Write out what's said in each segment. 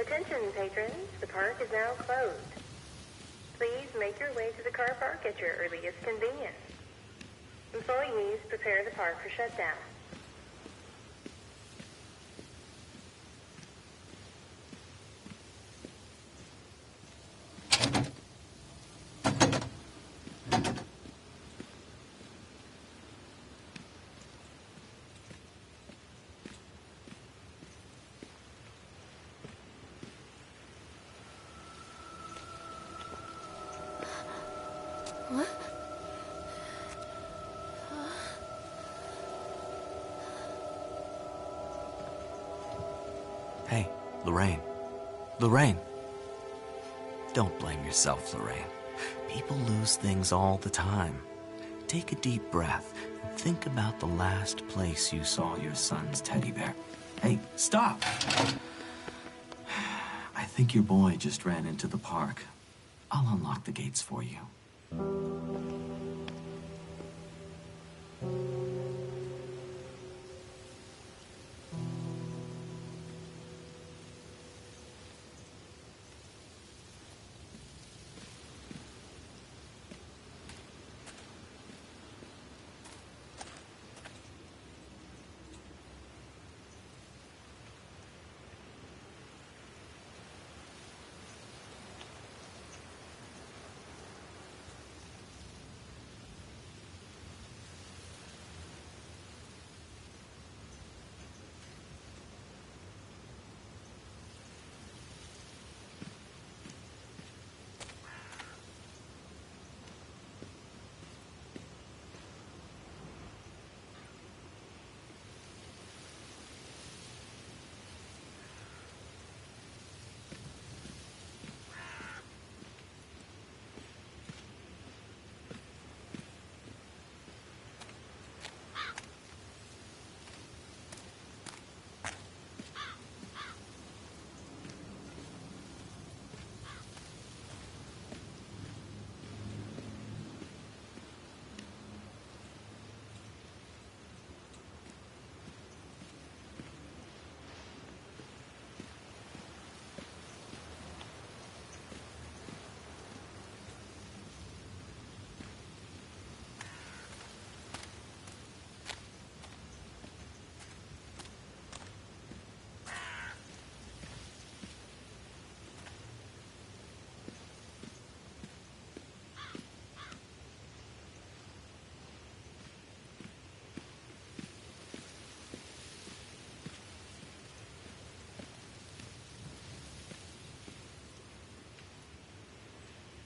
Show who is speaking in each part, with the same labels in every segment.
Speaker 1: Attention, patrons. The park is now closed. Please make your way to the car park at your earliest convenience. Employees prepare the park for shutdown.
Speaker 2: What?
Speaker 3: Hey, Lorraine. Lorraine! Don't blame yourself, Lorraine. People lose things all the time. Take a deep breath and think about the last place you saw your son's teddy bear. Hey, stop! I think your boy just ran into the park. I'll unlock the gates for you.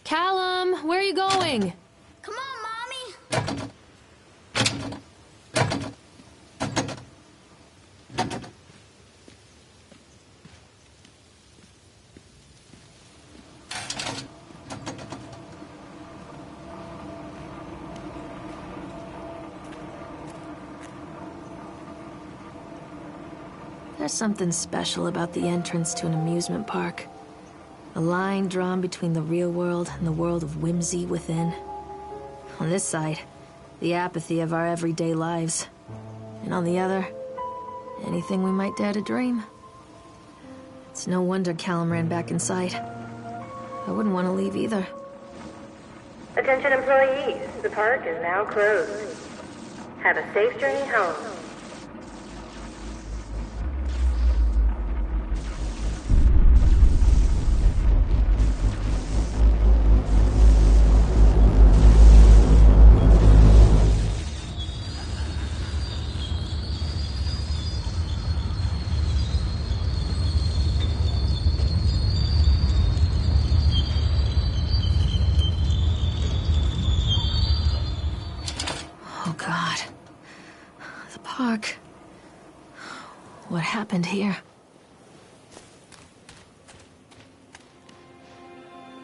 Speaker 2: Callum, where are you going?
Speaker 4: Come on, Mommy!
Speaker 2: There's something special about the entrance to an amusement park. A line drawn between the real world and the world of whimsy within. On this side, the apathy of our everyday lives. And on the other, anything we might dare to dream. It's no wonder Callum ran back inside. I wouldn't want to leave either.
Speaker 1: Attention, employees. The park is now closed. Have a safe journey home.
Speaker 2: Park. What happened here?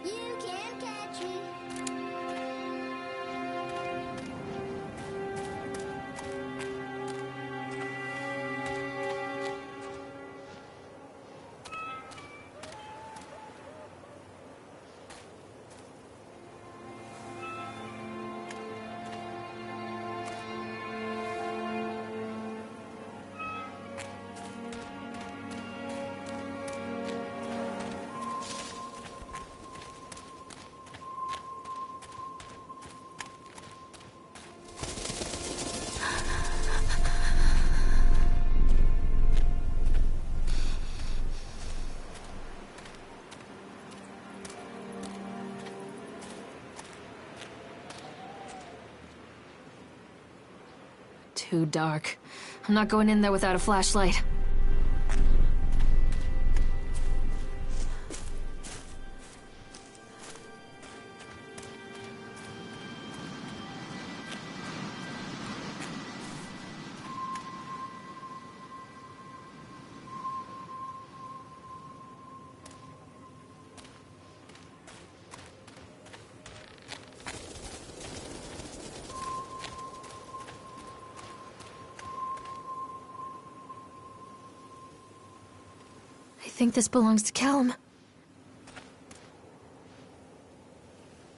Speaker 4: You can't catch me.
Speaker 2: too dark. I'm not going in there without a flashlight. I think this belongs to Callum.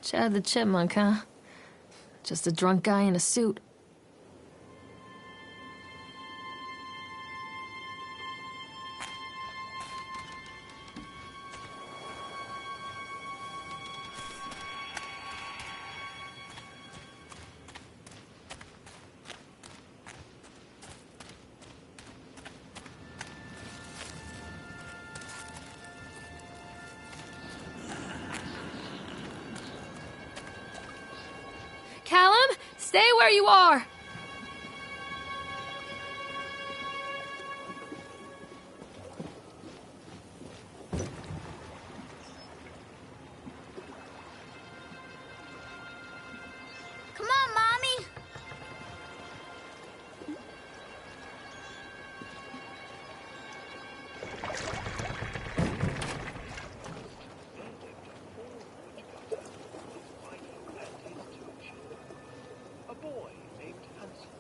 Speaker 2: Chad the Chipmunk, huh? Just a drunk guy in a suit. Callum, stay where you are!
Speaker 4: Come on, Mommy.
Speaker 5: A boy named Hansel.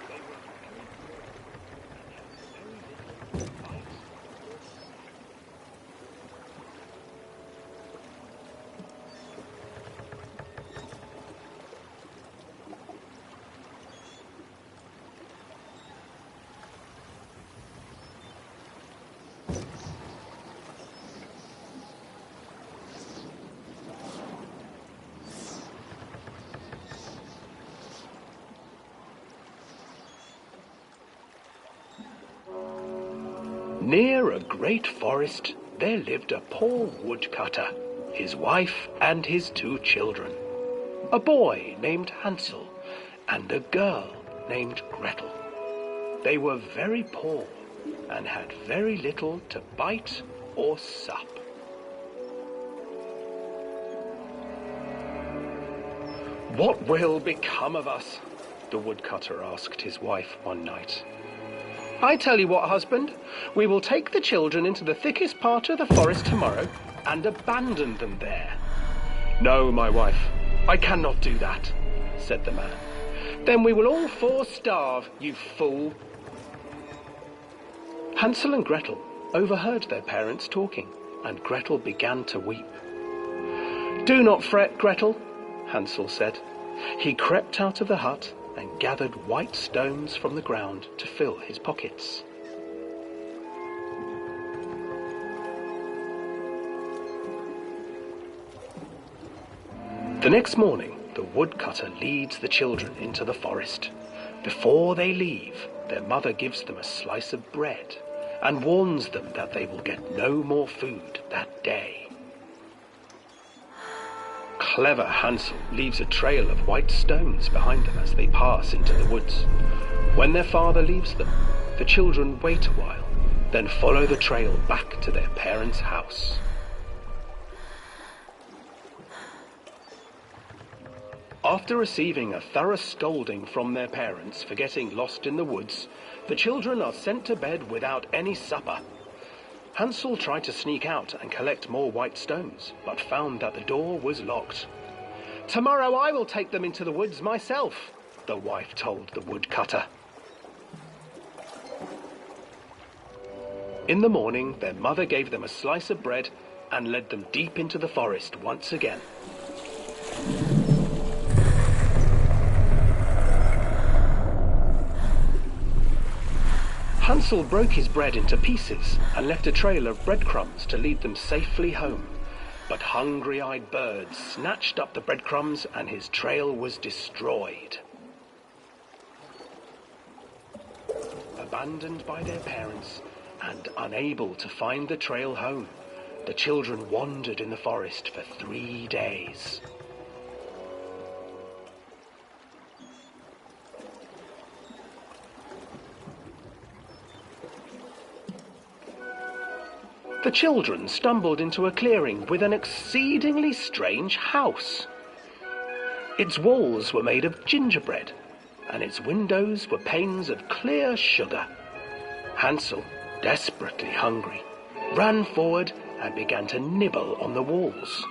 Speaker 5: They were very poor and had very little to fight or sap. Near a great forest, there lived a poor woodcutter, his wife and his 2 children, a boy named Hansel and a girl named Gretel. They were very poor and had very little to bite or sup. "What will become of us?" the woodcutter asked his wife one night. "I tell you what, husband, we will take the children into the thickest part of the forest tomorrow and abandon them there." "No, my wife, I cannot do that," said the man. "Then we will all 4 starve, you fool." Hansel and Gretel overheard their parents talking, and Gretel began to weep. "Do not fret, Gretel," Hansel said. He crept out of the hut and gathered white stones from the ground to fill his pockets. The next morning, the woodcutter leads the children into the forest. Before they leave, their mother gives them a slice of bread and warns them that they will get no more food that day. Clever Hansel leaves a trail of white stones behind them as they pass into the woods. When their father leaves them, the children wait a while, then follow the trail back to their parents' house. After receiving a thorough scolding from their parents for getting lost in the woods, the children are sent to bed without any supper. Hansel tried to sneak out and collect more white stones, but found that the door was locked. "Tomorrow I will take them into the woods myself," the wife told the woodcutter. In the morning, their mother gave them a slice of bread and led them deep into the forest once again. Hansel broke his bread into pieces and left a trail of breadcrumbs to lead them safely home. But hungry-eyed birds snatched up the breadcrumbs and his trail was destroyed. Abandoned by their parents and unable to find the trail home, the children wandered in the forest for 3 days. The children stumbled into a clearing with an exceedingly strange house. Its walls were made of gingerbread, and its windows were panes of clear sugar. Hansel, desperately hungry, ran forward and began to nibble on the walls.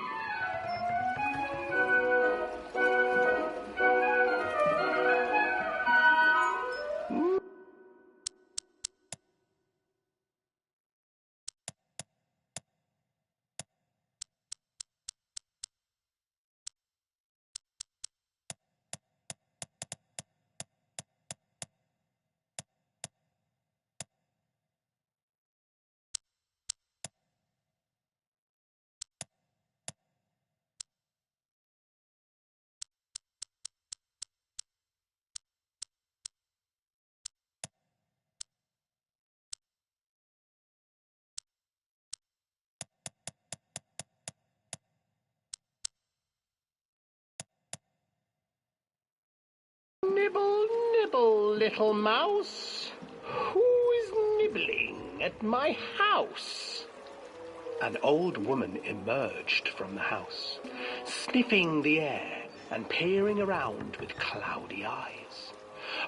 Speaker 5: Nibble, nibble, little mouse. Who is nibbling at my house? An old woman emerged from the house, sniffing the air and peering around with cloudy eyes.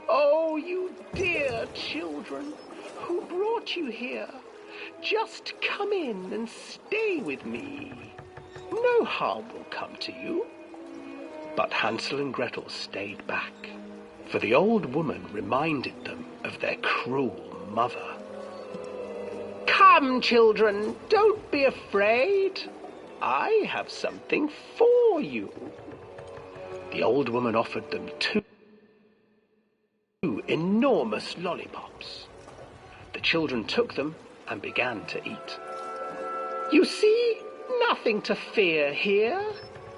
Speaker 5: Oh, you dear children, who brought you here? Just come in and stay with me. No harm will come to you. But Hansel and Gretel stayed back, for the old woman reminded them of their cruel mother. Come, children, don't be afraid. I have something for you. The old woman offered them two enormous lollipops. The children took them and began to eat. You see, nothing to fear here.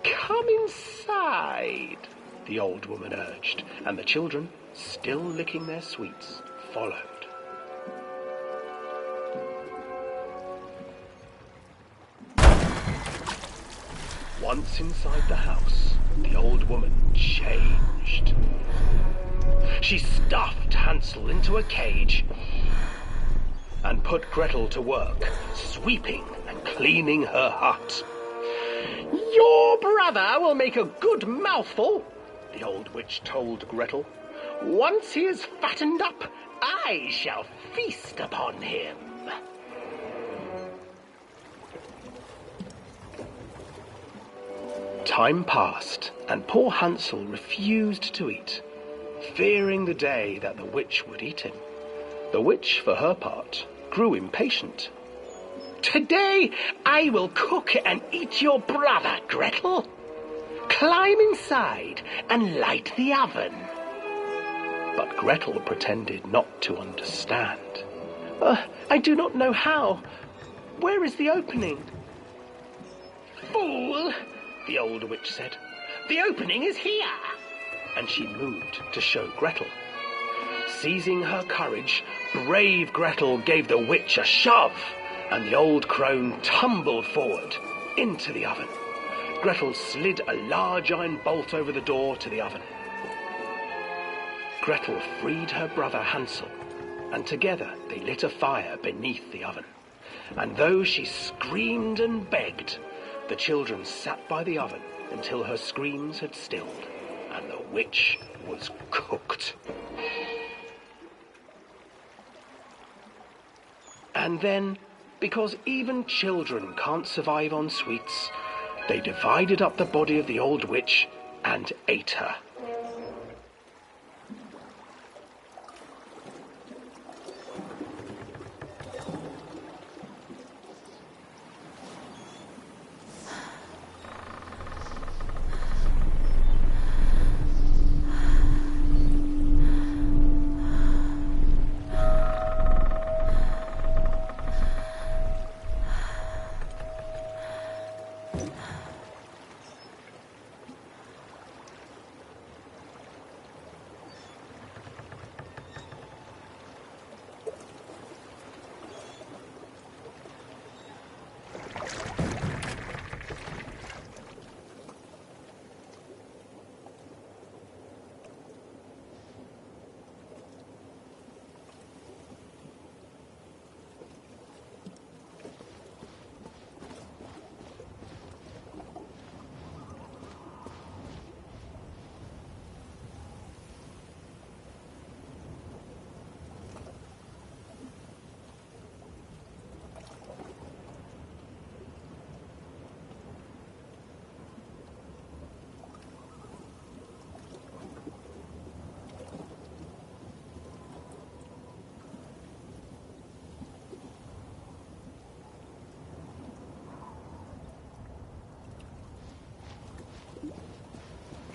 Speaker 5: Come inside, the old woman urged, and the children, still licking their sweets, followed. Once inside the house, the old woman changed. She stuffed Hansel into a cage and put Gretel to work, sweeping and cleaning her hut. Your brother will make a good mouthful, the old witch told Gretel. Once he is fattened up, I shall feast upon him. Time passed, and poor Hansel refused to eat, fearing the day that the witch would eat him. The witch, for her part, grew impatient. Today I will cook and eat your brother, Gretel. Climb inside and light the oven. But Gretel pretended not to understand. I do not know how. Where is the opening? Fool, the old witch said. The opening is here. And she moved to show Gretel. Seizing her courage, brave Gretel gave the witch a shove, and the old crone tumbled forward into the oven. Gretel slid a large iron bolt over the door to the oven. Gretel freed her brother Hansel, and together they lit a fire beneath the oven. And though she screamed and begged, the children sat by the oven until her screams had stilled, and the witch was cooked. And then, because even children can't survive on sweets, they divided up the body of the old witch and ate her.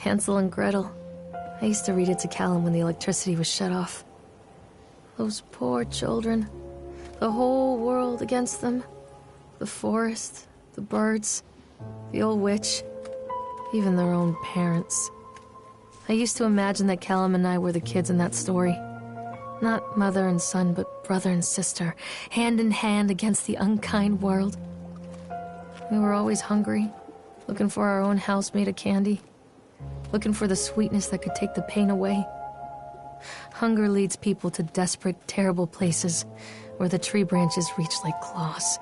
Speaker 2: Hansel and Gretel. I used to read it to Callum when the electricity was shut off. Those poor children. The whole world against them. The forest, the birds, the old witch, even their own parents. I used to imagine that Callum and I were the kids in that story. Not mother and son, but brother and sister, hand in hand against the unkind world. We were always hungry, looking for our own house made of candy, looking for the sweetness that could take the pain away. Hunger leads people to desperate, terrible places where the tree branches reach like claws.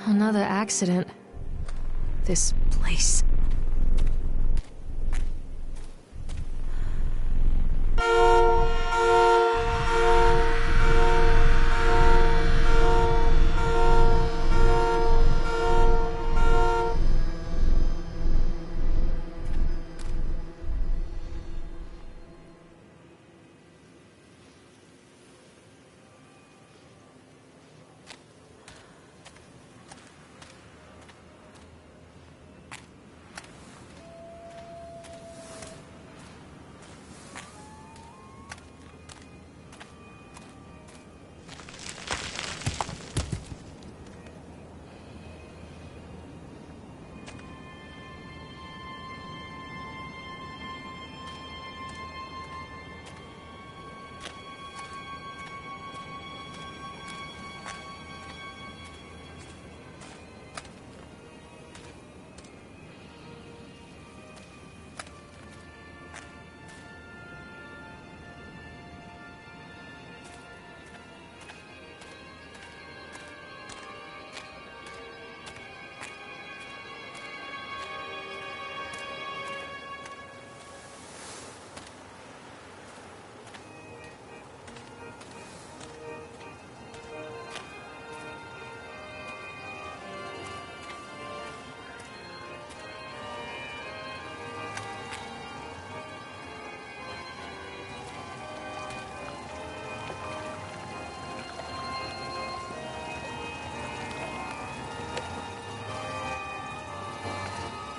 Speaker 2: Another accident. This place.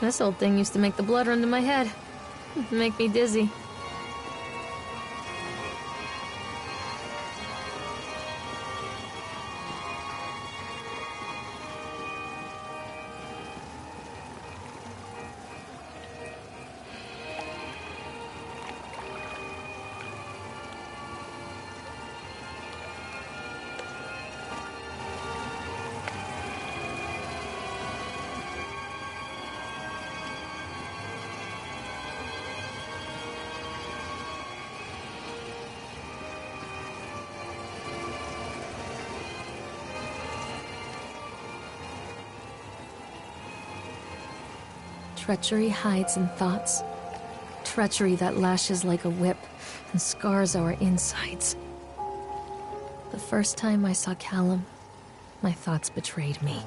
Speaker 2: This old thing used to make the blood run to my head. Make me dizzy. Treachery hides in thoughts. Treachery that lashes like a whip and scars our insides. The first time I saw Callum, my thoughts betrayed me.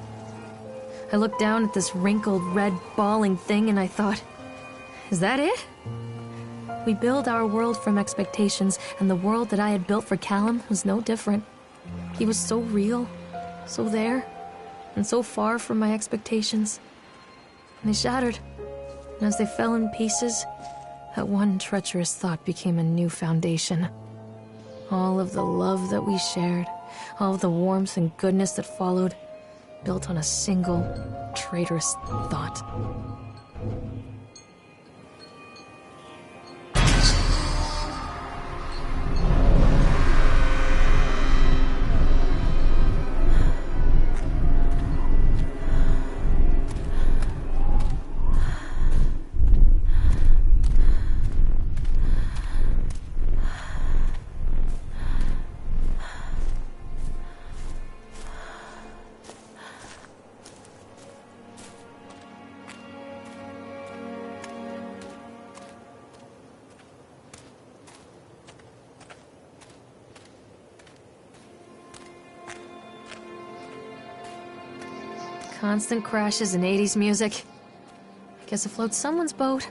Speaker 2: I looked down at this wrinkled, red, bawling thing and I thought, is that it? We build our world from expectations, and the world that I had built for Callum was no different. He was so real, so there, and so far from my expectations. And they shattered, and as they fell in pieces, that one treacherous thought became a new foundation. All of the love that we shared, all of the warmth and goodness that followed, built on a single, traitorous thought. Constant crashes and 80s music. I guess it floats someone's boat.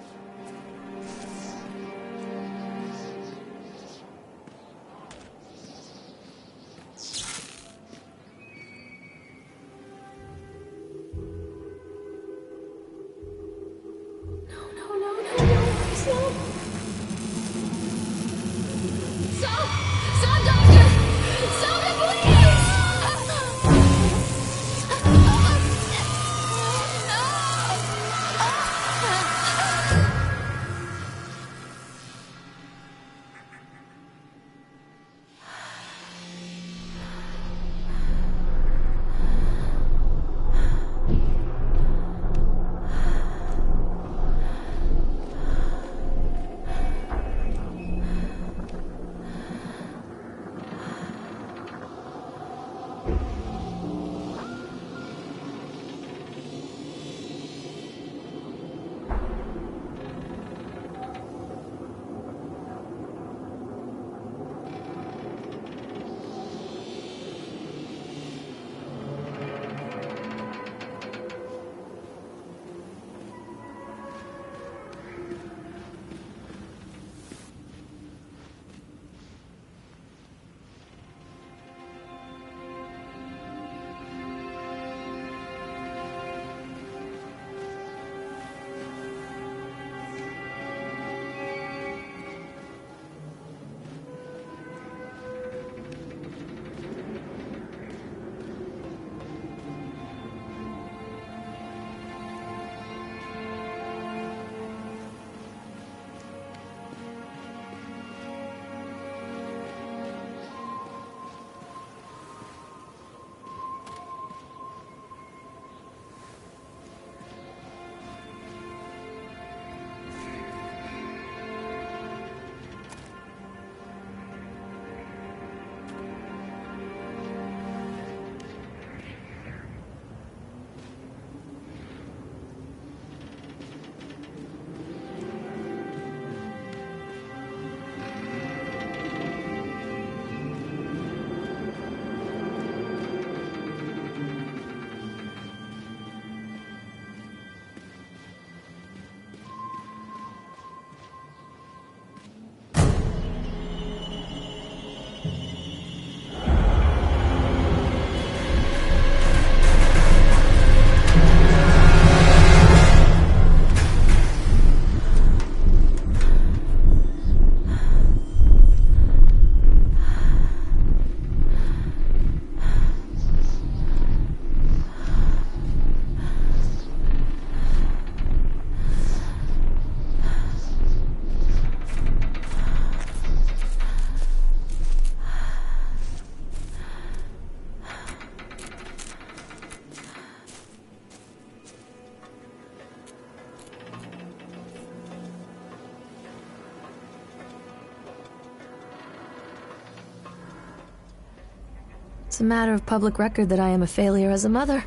Speaker 2: It's a matter of public record that I am a failure as a mother.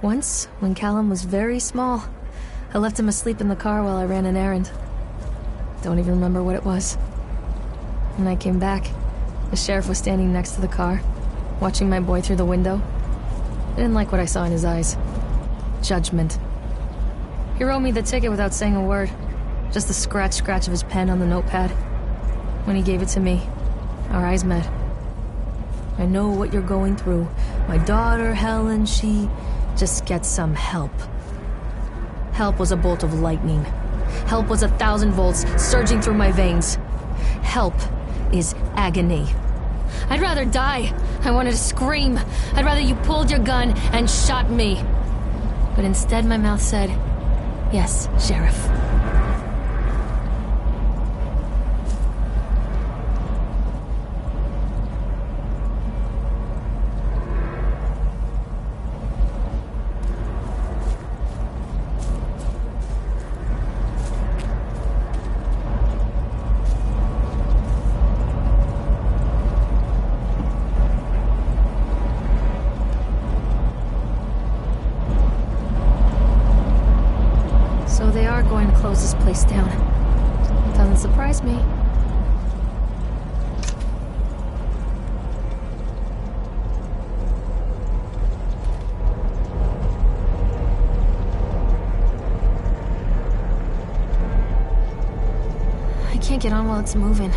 Speaker 2: Once, when Callum was very small, I left him asleep in the car while I ran an errand. Don't even remember what it was. When I came back, the sheriff was standing next to the car, watching my boy through the window. I didn't like what I saw in his eyes. Judgment. He wrote me the ticket without saying a word. Just the scratch of his pen on the notepad. When he gave it to me, our eyes met. I know what you're going through. My daughter, Helen, she just gets some help. Help was a bolt of lightning. Help was 1,000 volts surging through my veins. Help is agony. I'd rather die. I wanted to scream. I'd rather you pulled your gun and shot me. But instead my mouth said, "Yes, Sheriff." So they are going to close this place down. Doesn't surprise me. Get on while it's moving.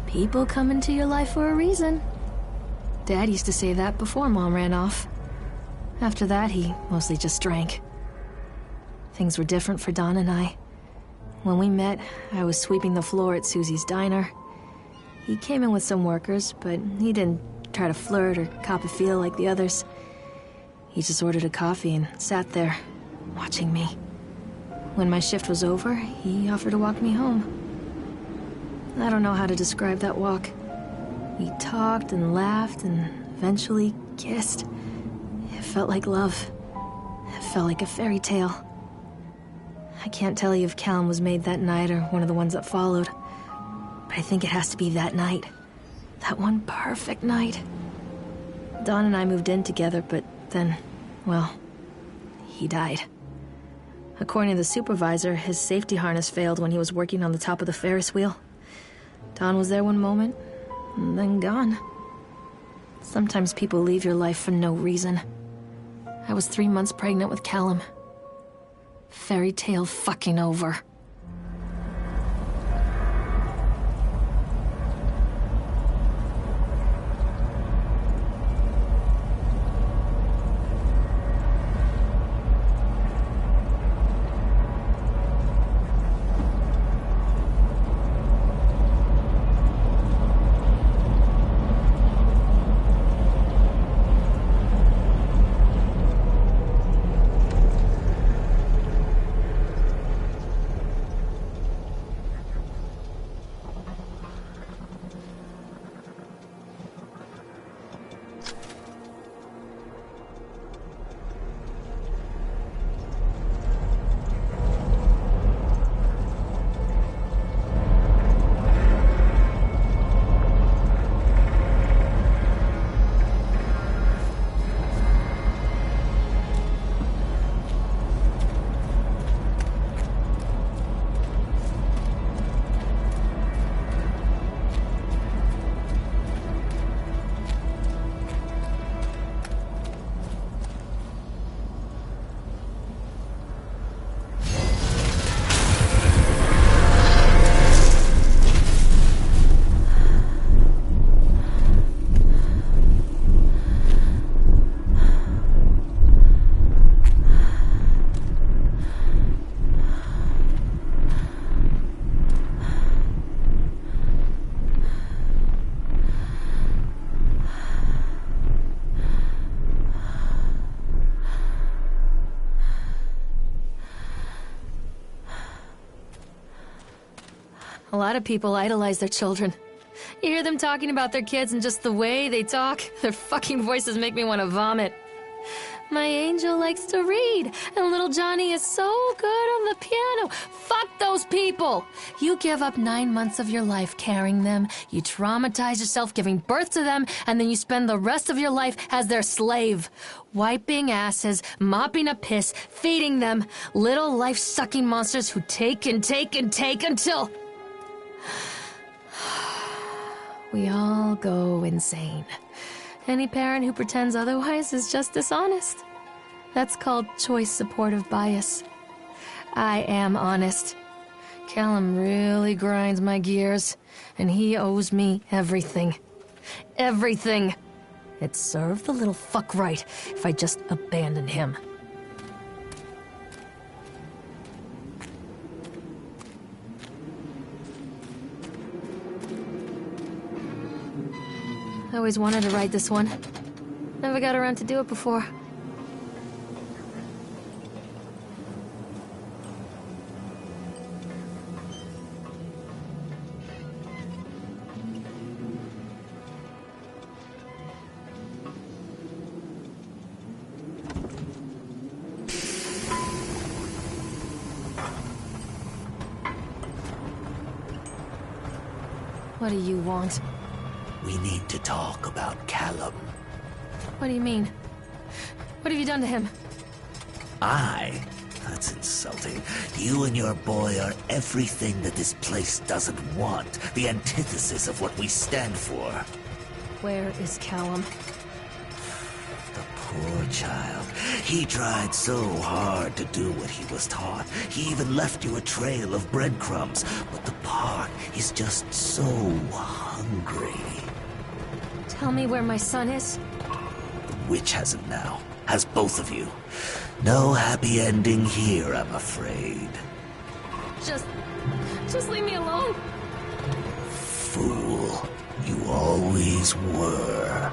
Speaker 2: People come into your life for a reason. Dad used to say that before Mom ran off. After that, he mostly just drank. Things were different for Don and I. When we met, I was sweeping the floor at Susie's diner. He came in with some workers, but he didn't try to flirt or cop a feel like the others. He just ordered a coffee and sat there, watching me. When my shift was over, he offered to walk me home. I don't know how to describe that walk. We talked and laughed and eventually kissed. It felt like love. It felt like a fairy tale. I can't tell you if Callum was made that night or one of the ones that followed, but I think it has to be that night. That one perfect night. Don and I moved in together, but then, well, he died. According to the supervisor, his safety harness failed when he was working on the top of the Ferris wheel. Don was there one moment, and then gone. Sometimes people leave your life for no reason. I was 3 months pregnant with Callum. Fairy tale fucking over. A lot of people idolize their children. You hear them talking about their kids and just the way they talk, their fucking voices make me want to vomit. My angel likes to read, and little Johnny is so good on the piano. Fuck those people! You give up 9 months of your life carrying them, you traumatize yourself giving birth to them, and then you spend the rest of your life as their slave. Wiping asses, mopping up piss, feeding them. Little life-sucking monsters who take and take and take until... we all go insane. Any parent who pretends otherwise is just dishonest. That's called choice supportive bias. I am honest. Callum really grinds my gears, and he owes me everything. Everything. It'd serve the little fuck right if I just abandoned him. I always wanted to write this one. Never got around to do it before. What do you want?
Speaker 3: We need to talk about Callum.
Speaker 2: What do you mean? What have you done to him?
Speaker 3: That's insulting. You and your boy are everything that this place doesn't want. The antithesis of what we stand for.
Speaker 2: Where is Callum?
Speaker 3: The poor child. He tried so hard to do what he was taught. He even left you a trail of breadcrumbs. But the park is just so hungry.
Speaker 2: Tell me where my son is.
Speaker 3: The witch has him now. Has both of you. No happy ending here, I'm afraid.
Speaker 2: Just leave me alone.
Speaker 3: Fool. You always were.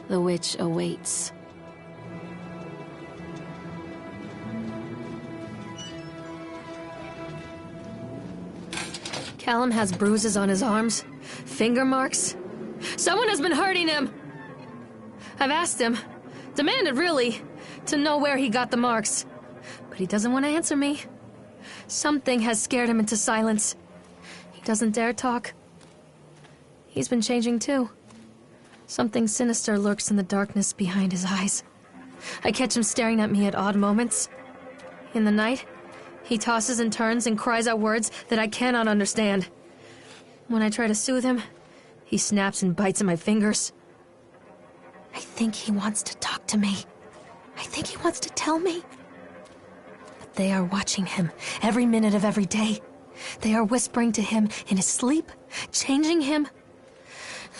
Speaker 2: The witch awaits. Callum has bruises on his arms, finger marks. Someone has been hurting him. I've asked him, demanded really, to know where he got the marks. But he doesn't want to answer me. Something has scared him into silence. He doesn't dare talk. He's been changing too. Something sinister lurks in the darkness behind his eyes. I catch him staring at me at odd moments. In the night, he tosses and turns and cries out words that I cannot understand. When I try to soothe him, he snaps and bites at my fingers. I think he wants to talk to me. I think he wants to tell me. But they are watching him every minute of every day. They are whispering to him in his sleep, changing him.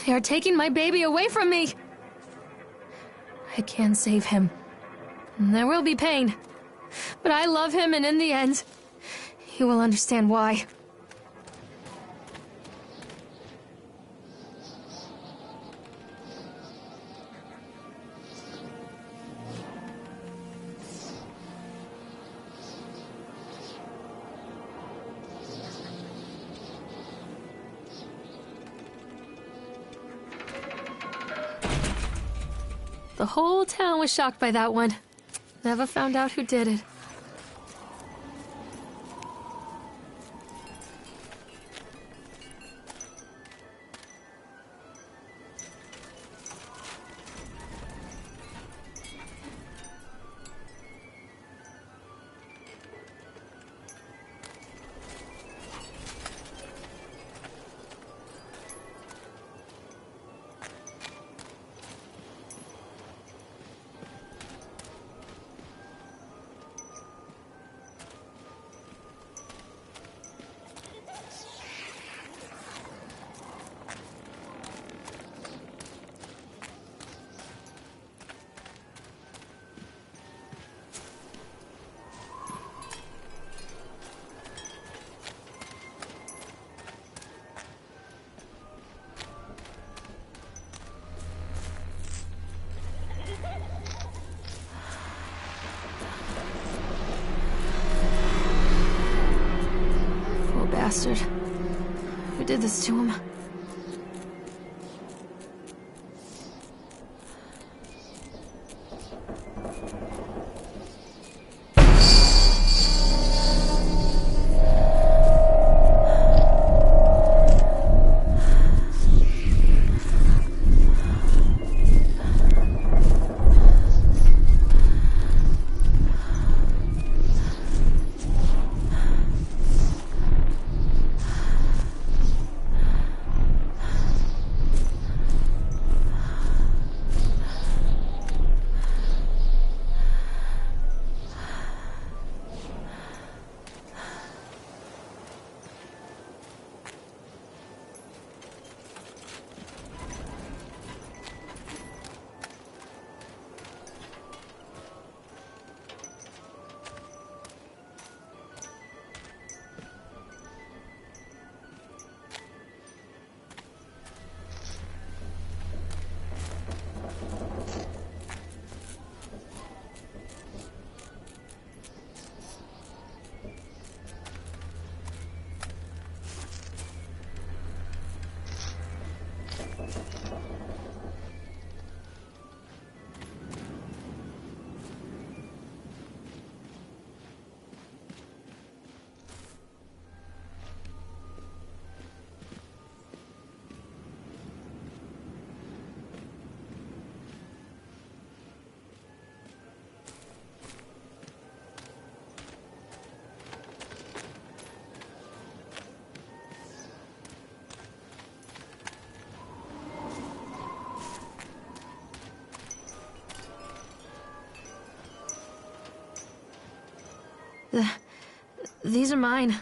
Speaker 2: They are taking my baby away from me. I can save him. There will be pain. But I love him, and in the end, he will understand why. The whole town was shocked by that one. Never found out who did it. Bastard. Who did this to him? These are mine.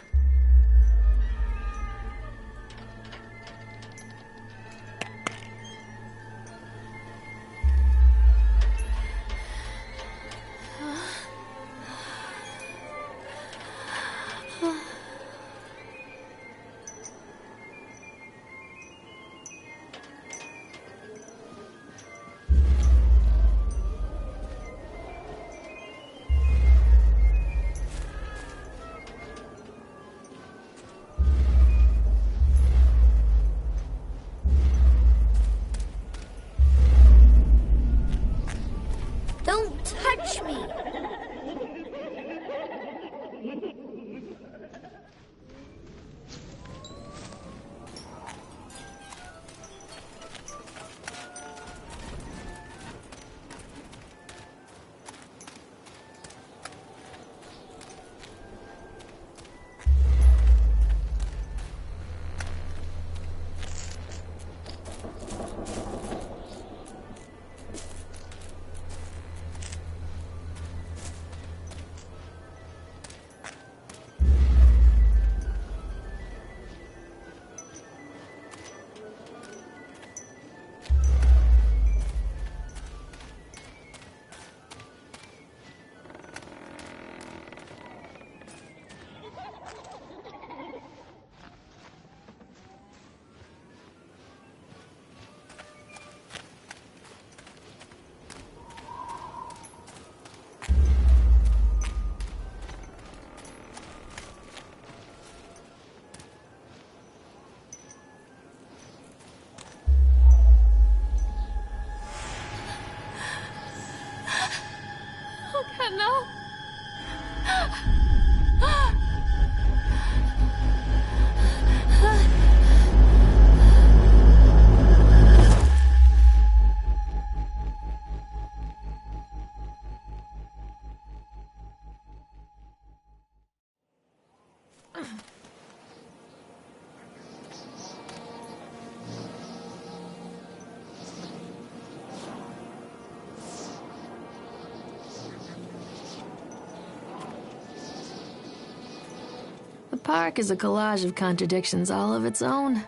Speaker 2: park is a collage of contradictions all of its own.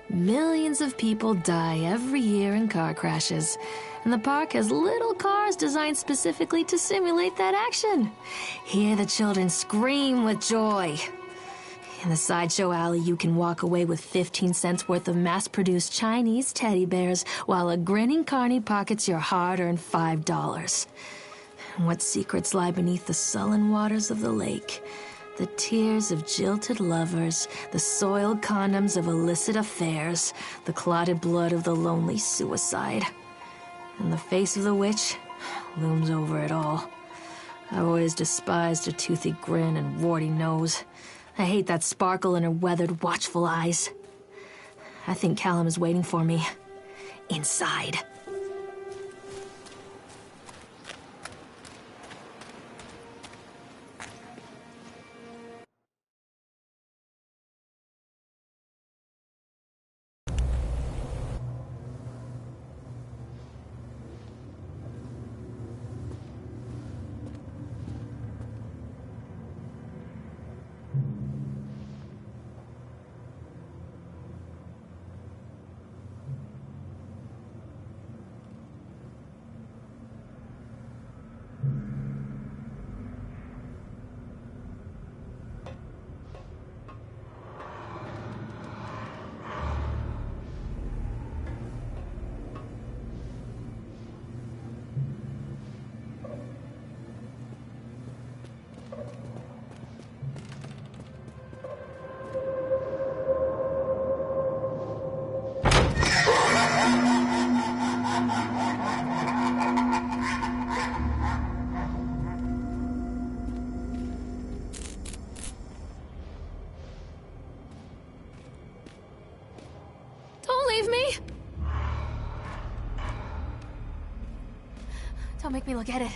Speaker 2: Millions of people die every year in car crashes, and the park has little cars designed specifically to simulate that action. Hear the children scream with joy. In the sideshow alley, you can walk away with 15 cents worth of mass-produced Chinese teddy bears while a grinning carny pockets your hard-earned $5. What secrets lie beneath the sullen waters of the lake? The tears of jilted lovers, the soiled condoms of illicit affairs, the clotted blood of the lonely suicide. And the face of the witch looms over it all. I've always despised her toothy grin and warty nose. I hate that sparkle in her weathered, watchful eyes. I think Callum is waiting for me. Inside. Don't make me look at it.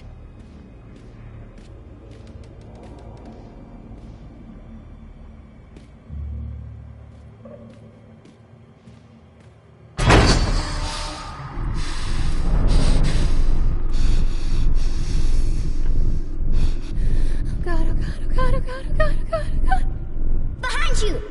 Speaker 2: Oh God, oh God, oh God, oh God, oh God, oh God, oh God.
Speaker 4: Behind you!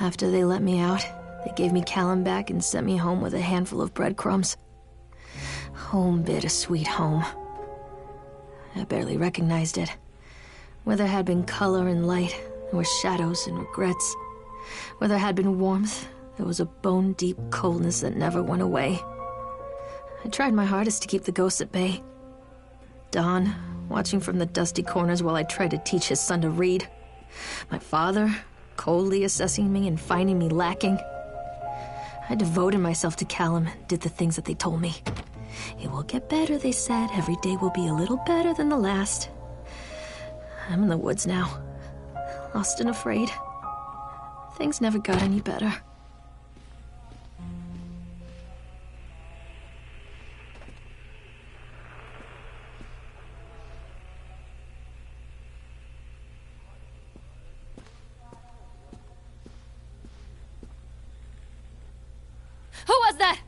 Speaker 2: After they let me out, they gave me Callum back and sent me home with a handful of breadcrumbs. Home, bittersweet home. I barely recognized it. Where there had been color and light, there were shadows and regrets. Where there had been warmth, there was a bone-deep coldness that never went away. I tried my hardest to keep the ghosts at bay. Don, watching from the dusty corners while I tried to teach his son to read. My father, coldly assessing me and finding me lacking. I devoted myself to Callum and did the things that they told me. It will get better, they said. Every day will be a little better than the last. I'm in the woods now, lost and afraid. Things never got any better.
Speaker 6: Who was that?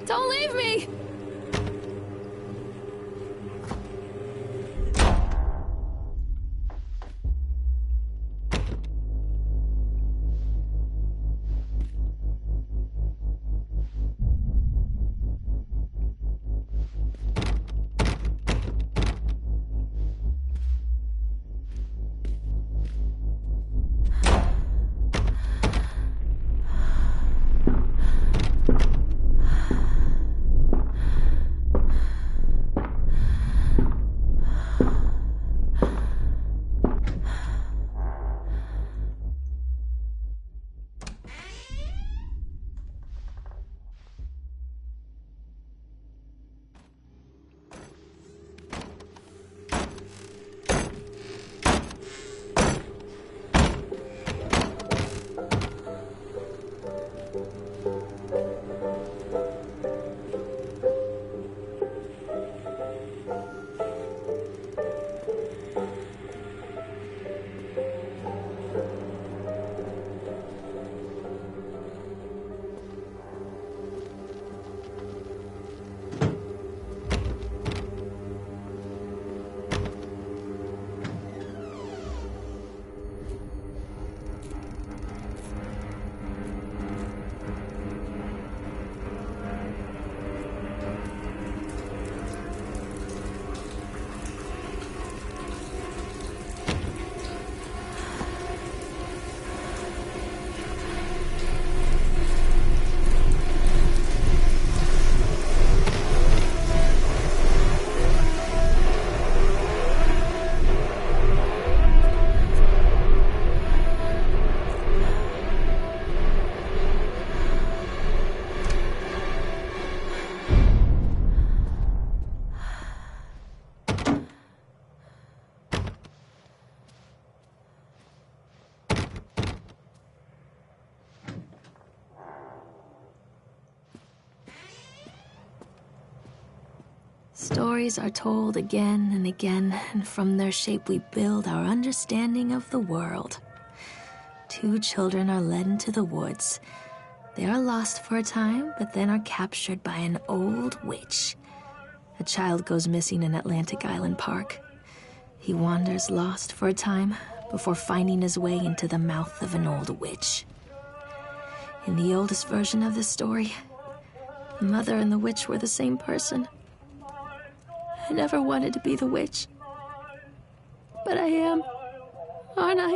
Speaker 2: Don't leave me! Stories are told again and again, and from their shape we build our understanding of the world. Two children are led into the woods. They are lost for a time, but then are captured by an old witch. A child goes missing in Atlantic Island Park. He wanders lost for a time before finding his way into the mouth of an old witch. In the oldest version of this story, the mother and the witch were the same person. I never wanted to be the witch. But I am, aren't I?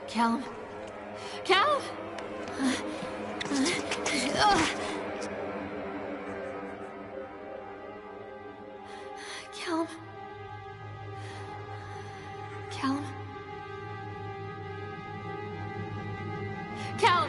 Speaker 6: Callum? Callum? Callum? Callum? Callum?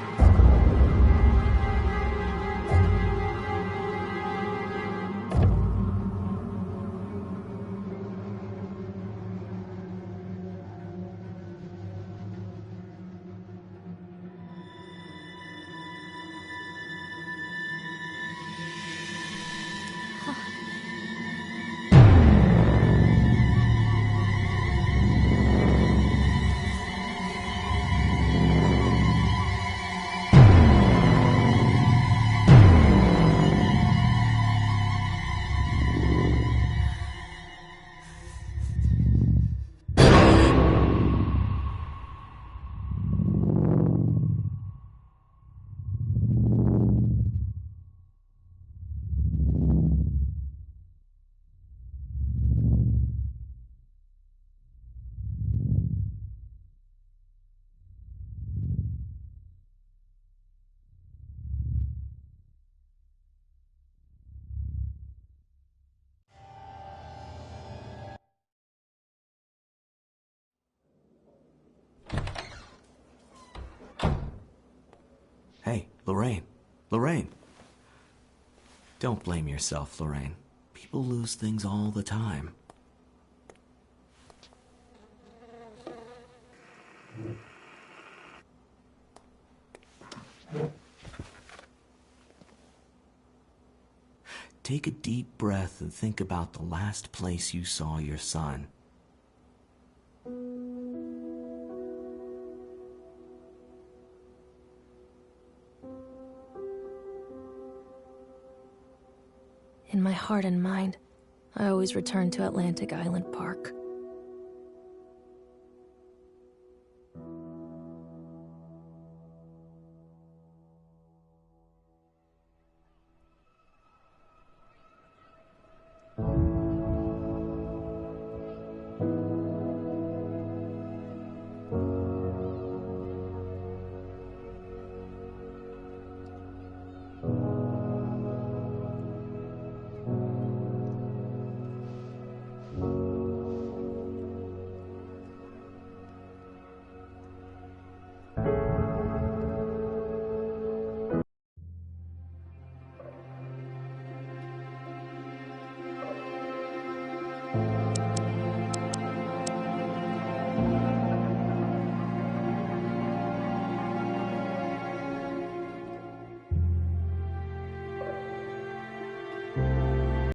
Speaker 3: Hey, Lorraine. Lorraine. Don't blame yourself, Lorraine. People lose things all the time. Take a deep breath and think about the last place you saw your son.
Speaker 2: In my heart and mind, I always return to Atlantic Island Park.